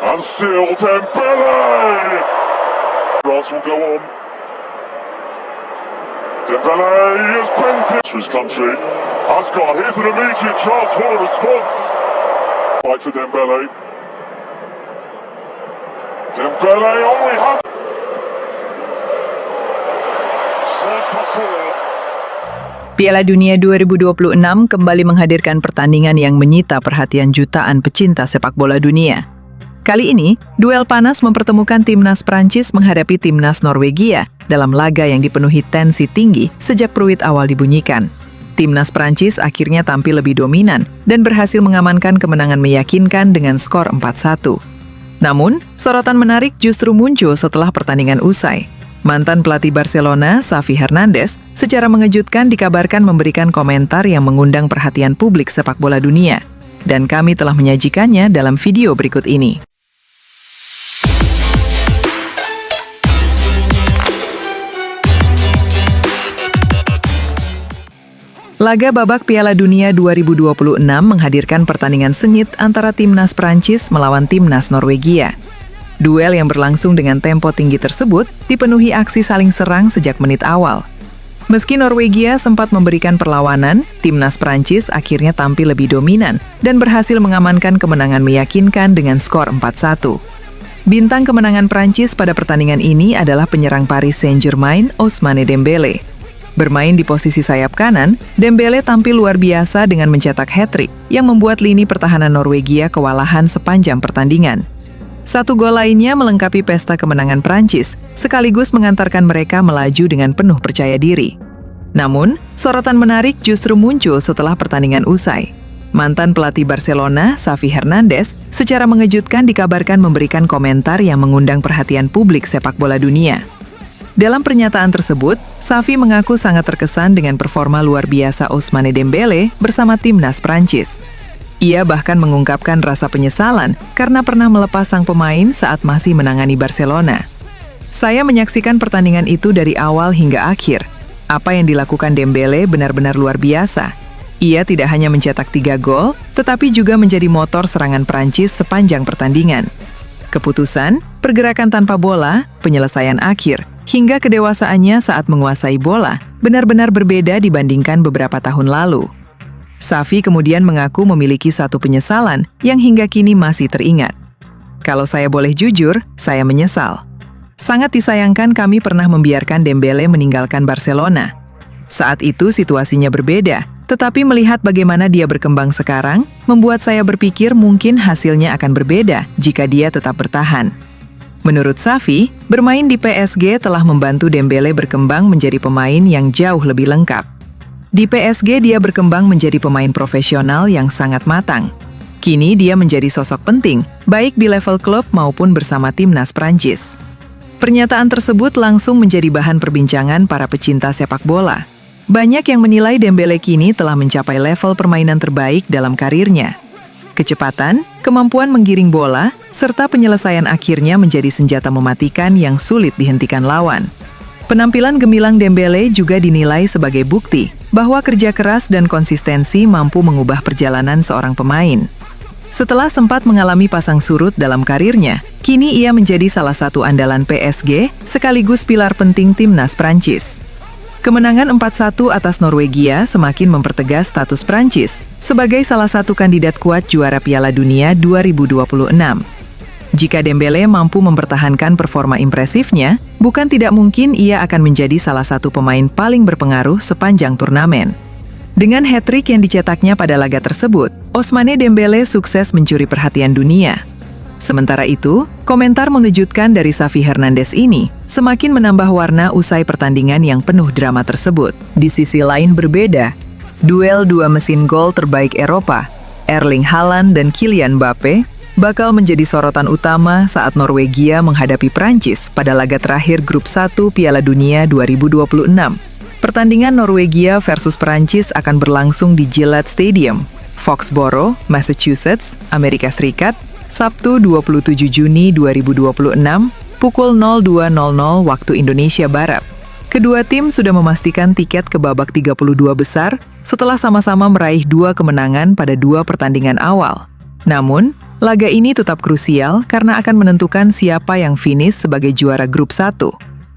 And still Dembele! France will go on. Dembele has bent it for his country. Asgard, here's an immediate chance. What a response! Fight for Dembele. Dembele only has... Piala Dunia 2026 kembali menghadirkan pertandingan yang menyita perhatian jutaan pecinta sepak bola dunia. Kali ini, duel panas mempertemukan timnas Prancis menghadapi timnas Norwegia dalam laga yang dipenuhi tensi tinggi sejak peluit awal dibunyikan. Timnas Prancis akhirnya tampil lebih dominan dan berhasil mengamankan kemenangan meyakinkan dengan skor 4-1. Namun, sorotan menarik justru muncul setelah pertandingan usai. Mantan pelatih Barcelona, Xavi Hernandez, secara mengejutkan dikabarkan memberikan komentar yang mengundang perhatian publik sepak bola dunia. Dan kami telah menyajikannya dalam video berikut ini. Laga babak Piala Dunia 2026 menghadirkan pertandingan sengit antara timnas Prancis melawan timnas Norwegia. Duel yang berlangsung dengan tempo tinggi tersebut dipenuhi aksi saling serang sejak menit awal. Meski Norwegia sempat memberikan perlawanan, timnas Prancis akhirnya tampil lebih dominan dan berhasil mengamankan kemenangan meyakinkan dengan skor 4-1. Bintang kemenangan Prancis pada pertandingan ini adalah penyerang Paris Saint-Germain, Ousmane Dembele. Bermain di posisi sayap kanan, Dembele tampil luar biasa dengan mencetak hat-trick yang membuat lini pertahanan Norwegia kewalahan sepanjang pertandingan. Satu gol lainnya melengkapi pesta kemenangan Prancis, sekaligus mengantarkan mereka melaju dengan penuh percaya diri. Namun, sorotan menarik justru muncul setelah pertandingan usai. Mantan pelatih Barcelona, Xavi Hernandez, secara mengejutkan dikabarkan memberikan komentar yang mengundang perhatian publik sepak bola dunia. Dalam pernyataan tersebut, Xavi mengaku sangat terkesan dengan performa luar biasa Ousmane Dembele bersama timnas Prancis. Ia bahkan mengungkapkan rasa penyesalan karena pernah melepas sang pemain saat masih menangani Barcelona. Saya menyaksikan pertandingan itu dari awal hingga akhir. Apa yang dilakukan Dembele benar-benar luar biasa. Ia tidak hanya mencetak 3 gol, tetapi juga menjadi motor serangan Prancis sepanjang pertandingan. Keputusan, pergerakan tanpa bola, penyelesaian akhir, hingga kedewasaannya saat menguasai bola benar-benar berbeda dibandingkan beberapa tahun lalu. Xavi kemudian mengaku memiliki satu penyesalan yang hingga kini masih teringat. Kalau saya boleh jujur, saya menyesal. Sangat disayangkan kami pernah membiarkan Dembele meninggalkan Barcelona. Saat itu situasinya berbeda, tetapi melihat bagaimana dia berkembang sekarang, membuat saya berpikir mungkin hasilnya akan berbeda jika dia tetap bertahan. Menurut Xavi, bermain di PSG telah membantu Dembele berkembang menjadi pemain yang jauh lebih lengkap. Di PSG dia berkembang menjadi pemain profesional yang sangat matang. Kini dia menjadi sosok penting, baik di level klub maupun bersama timnas Prancis. Pernyataan tersebut langsung menjadi bahan perbincangan para pecinta sepak bola. Banyak yang menilai Dembele kini telah mencapai level permainan terbaik dalam karirnya. Kecepatan, kemampuan menggiring bola, serta penyelesaian akhirnya menjadi senjata mematikan yang sulit dihentikan lawan. Penampilan gemilang Dembele juga dinilai sebagai bukti bahwa kerja keras dan konsistensi mampu mengubah perjalanan seorang pemain. Setelah sempat mengalami pasang surut dalam karirnya, kini ia menjadi salah satu andalan PSG sekaligus pilar penting timnas Prancis. Kemenangan 4-1 atas Norwegia semakin mempertegas status Prancis sebagai salah satu kandidat kuat juara Piala Dunia 2026. Jika Dembele mampu mempertahankan performa impresifnya, bukan tidak mungkin ia akan menjadi salah satu pemain paling berpengaruh sepanjang turnamen. Dengan hat-trick yang dicetaknya pada laga tersebut, Ousmane Dembele sukses mencuri perhatian dunia. Sementara itu, komentar mengejutkan dari Xavi Hernandez ini semakin menambah warna usai pertandingan yang penuh drama tersebut. Di sisi lain berbeda, duel dua mesin gol terbaik Eropa, Erling Haaland dan Kylian Mbappe, bakal menjadi sorotan utama saat Norwegia menghadapi Prancis pada laga terakhir Grup 1 Piala Dunia 2026. Pertandingan Norwegia versus Prancis akan berlangsung di Gillette Stadium, Foxborough, Massachusetts, Amerika Serikat, Sabtu 27 Juni 2026, pukul 02.00 waktu Indonesia Barat. Kedua tim sudah memastikan tiket ke babak 32 besar setelah sama-sama meraih 2 kemenangan pada 2 pertandingan awal. Namun, Laga ini tetap krusial karena akan menentukan siapa yang finish sebagai juara grup 1.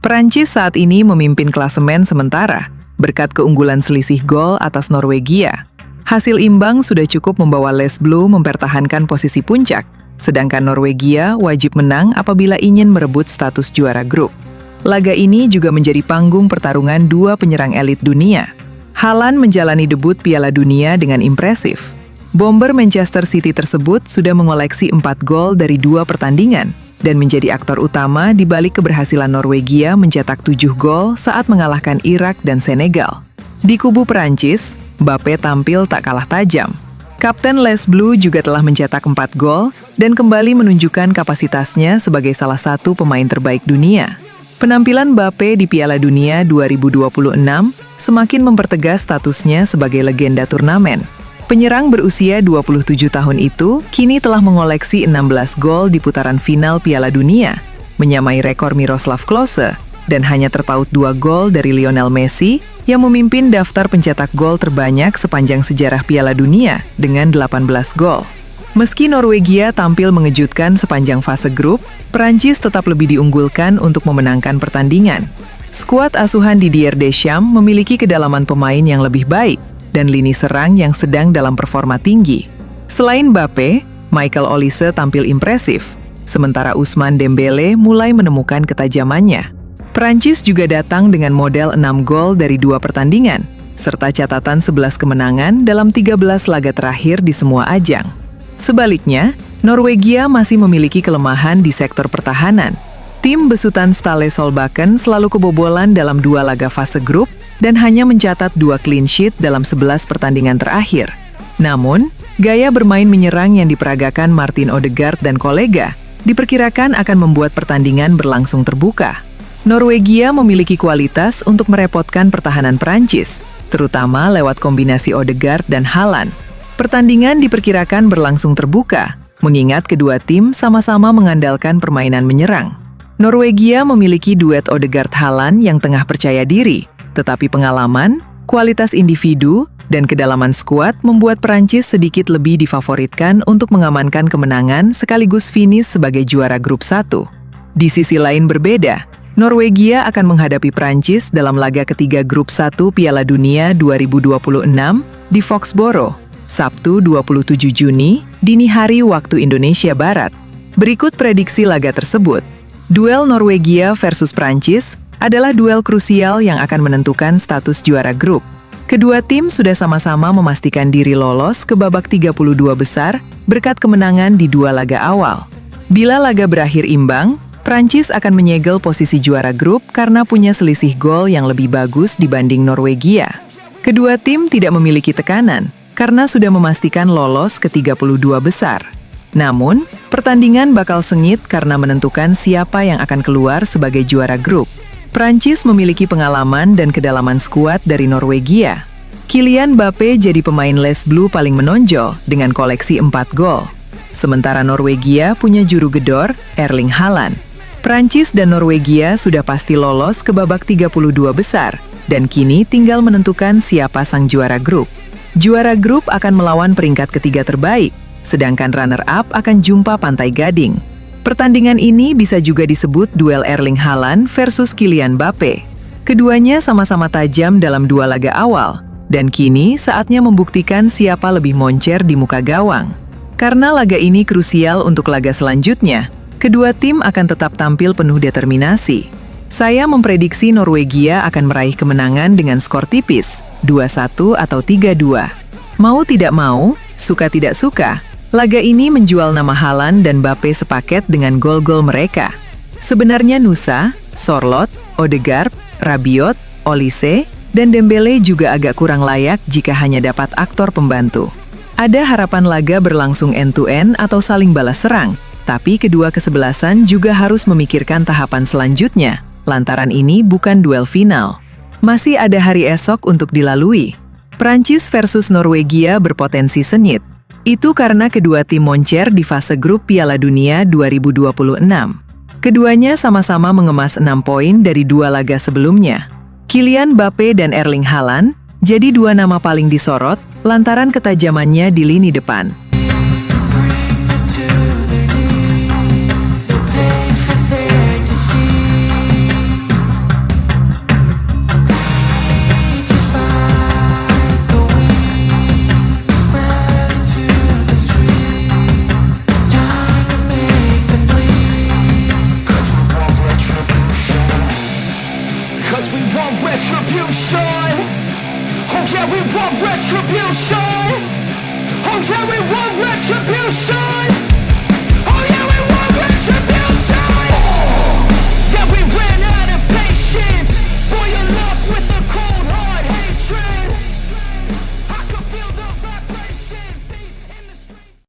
Perancis saat ini memimpin klasemen sementara, berkat keunggulan selisih gol atas Norwegia. Hasil imbang sudah cukup membawa Les Bleus mempertahankan posisi puncak, sedangkan Norwegia wajib menang apabila ingin merebut status juara grup. Laga ini juga menjadi panggung pertarungan dua penyerang elit dunia. Haaland menjalani debut Piala Dunia dengan impresif. Bomber Manchester City tersebut sudah mengoleksi 4 gol dari 2 pertandingan dan menjadi aktor utama di balik keberhasilan Norwegia mencetak 7 gol saat mengalahkan Irak dan Senegal. Di kubu Perancis, Mbappé tampil tak kalah tajam. Kapten Les Bleus juga telah mencetak 4 gol dan kembali menunjukkan kapasitasnya sebagai salah satu pemain terbaik dunia. Penampilan Mbappé di Piala Dunia 2026 semakin mempertegas statusnya sebagai legenda turnamen. Penyerang berusia 27 tahun itu kini telah mengoleksi 16 gol di putaran final Piala Dunia, menyamai rekor Miroslav Klose, dan hanya terpaut 2 gol dari Lionel Messi yang memimpin daftar pencetak gol terbanyak sepanjang sejarah Piala Dunia dengan 18 gol. Meski Norwegia tampil mengejutkan sepanjang fase grup, Perancis tetap lebih diunggulkan untuk memenangkan pertandingan. Skuad asuhan Didier Deschamps memiliki kedalaman pemain yang lebih baik dan lini serang yang sedang dalam performa tinggi. Selain Mbappé, Michael Olise tampil impresif, sementara Ousmane Dembélé mulai menemukan ketajamannya. Perancis juga datang dengan model 6 gol dari 2 pertandingan, serta catatan 11 kemenangan dalam 13 laga terakhir di semua ajang. Sebaliknya, Norwegia masih memiliki kelemahan di sektor pertahanan. Tim besutan Ståle Solbakken selalu kebobolan dalam 2 laga fase grup dan hanya mencatat 2 clean sheet dalam 11 pertandingan terakhir. Namun, gaya bermain menyerang yang diperagakan Martin Odegaard dan kolega diperkirakan akan membuat pertandingan berlangsung terbuka. Norwegia memiliki kualitas untuk merepotkan pertahanan Perancis, terutama lewat kombinasi Odegaard dan Haaland. Pertandingan diperkirakan berlangsung terbuka, mengingat kedua tim sama-sama mengandalkan permainan menyerang. Norwegia memiliki duet Odegaard-Haaland yang tengah percaya diri, tetapi pengalaman, kualitas individu, dan kedalaman skuad membuat Perancis sedikit lebih difavoritkan untuk mengamankan kemenangan sekaligus finish sebagai juara grup 1. Di sisi lain berbeda, Norwegia akan menghadapi Perancis dalam laga ketiga grup 1 Piala Dunia 2026 di Foxborough, Sabtu 27 Juni, dini hari waktu Indonesia Barat. Berikut prediksi laga tersebut. Duel Norwegia versus Perancis adalah duel krusial yang akan menentukan status juara grup. Kedua tim sudah sama-sama memastikan diri lolos ke babak 32 besar berkat kemenangan di 2 laga awal. Bila laga berakhir imbang, Perancis akan menyegel posisi juara grup karena punya selisih gol yang lebih bagus dibanding Norwegia. Kedua tim tidak memiliki tekanan karena sudah memastikan lolos ke 32 besar. Namun, pertandingan bakal sengit karena menentukan siapa yang akan keluar sebagai juara grup. Perancis memiliki pengalaman dan kedalaman skuad dari Norwegia. Kylian Mbappé jadi pemain Les Bleus paling menonjol dengan koleksi 4 gol. Sementara Norwegia punya juru gedor, Erling Haaland. Perancis dan Norwegia sudah pasti lolos ke babak 32 besar, dan kini tinggal menentukan siapa sang juara grup. Juara grup akan melawan peringkat ketiga terbaik, sedangkan runner-up akan jumpa Pantai Gading. Pertandingan ini bisa juga disebut duel Erling Haaland versus Kylian Mbappé. Keduanya sama-sama tajam dalam 2 laga awal, dan kini saatnya membuktikan siapa lebih moncer di muka gawang. Karena laga ini krusial untuk laga selanjutnya, kedua tim akan tetap tampil penuh determinasi. Saya memprediksi Norwegia akan meraih kemenangan dengan skor tipis, 2-1 atau 3-2. Mau tidak mau, suka tidak suka, laga ini menjual nama Haaland dan Mbappé sepaket dengan gol-gol mereka. Sebenarnya Nusa, Sorloth, Odegaard, Rabiot, Olise, dan Dembélé juga agak kurang layak jika hanya dapat aktor pembantu. Ada harapan laga berlangsung end-to-end atau saling balas serang, tapi kedua kesebelasan juga harus memikirkan tahapan selanjutnya, lantaran ini bukan duel final. Masih ada hari esok untuk dilalui. Perancis versus Norwegia berpotensi sengit. Itu karena kedua tim moncer di fase grup Piala Dunia 2026. Keduanya sama-sama mengemas 6 poin dari 2 laga sebelumnya. Kylian Mbappé dan Erling Haaland jadi 2 nama paling disorot lantaran ketajamannya di lini depan. we want retribution. Oh yeah, we want retribution. Oh yeah, we want retribution.